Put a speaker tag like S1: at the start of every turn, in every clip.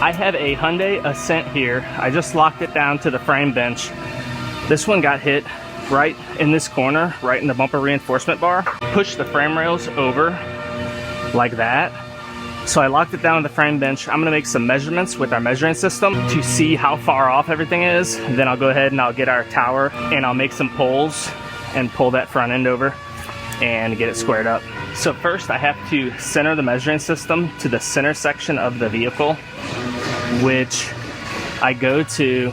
S1: I have a Hyundai Accent here. I just locked it down to the frame bench. This one got hit right in this corner, right in the bumper reinforcement bar. Pushed the frame rails over like that. So I locked it down on the frame bench. I'm gonna make some measurements with our measuring system to see how far off everything is. Then I'll go ahead and I'll get our tower and I'll make some pulls and pull that front end over and get it squared up. So first I have to center the measuring system to the center section of the vehicle, which I go to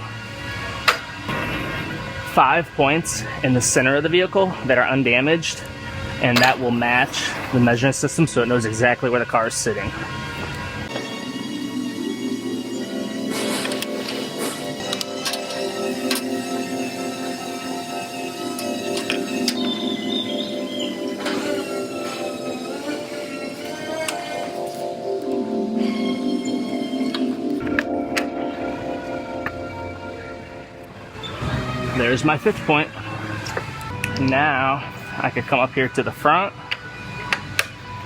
S1: 5 points in the center of the vehicle that are undamaged, and that will match the measuring system so it knows exactly where the car is sitting. There's my 5th point. Now I could come up here to the front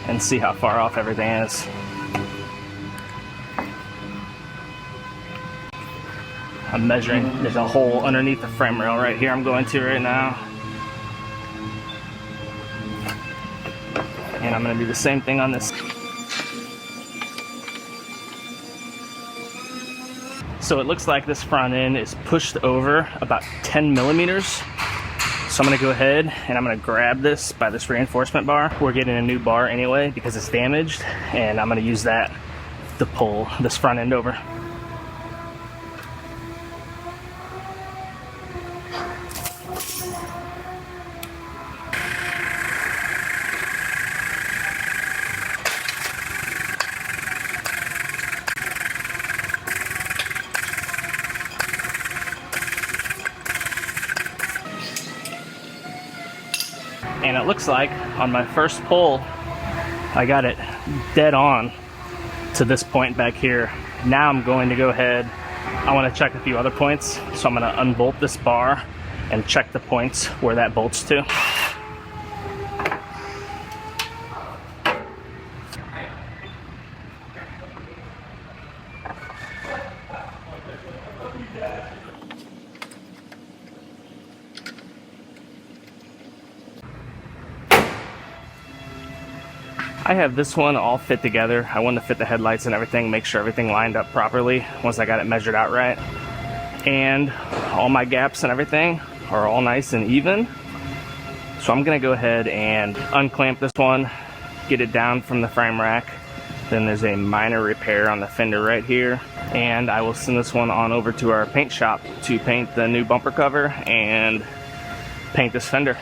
S1: and see how far off everything is. I'm measuring. There's a hole underneath the frame rail right here I'm going to right now. And I'm going to do the same thing on this. So it looks like this front end is pushed over about 10 millimeters. So I'm gonna go ahead and I'm gonna grab this by this reinforcement bar. We're getting a new bar anyway because it's damaged, and I'm gonna use that to pull this front end over. And it looks like on my first pull, I got it dead on to this point back here. Now I'm going to go ahead, I want to check a few other points. So I'm going to unbolt this bar and check the points where that bolts to. I have this one all fit together. I wanted to fit the headlights and everything, make sure everything lined up properly once I got it measured out right. And all my gaps and everything are all nice and even. So I'm gonna go ahead and unclamp this one, get it down from the frame rack. Then there's a minor repair on the fender right here. And I will send this one on over to our paint shop to paint the new bumper cover and paint this fender.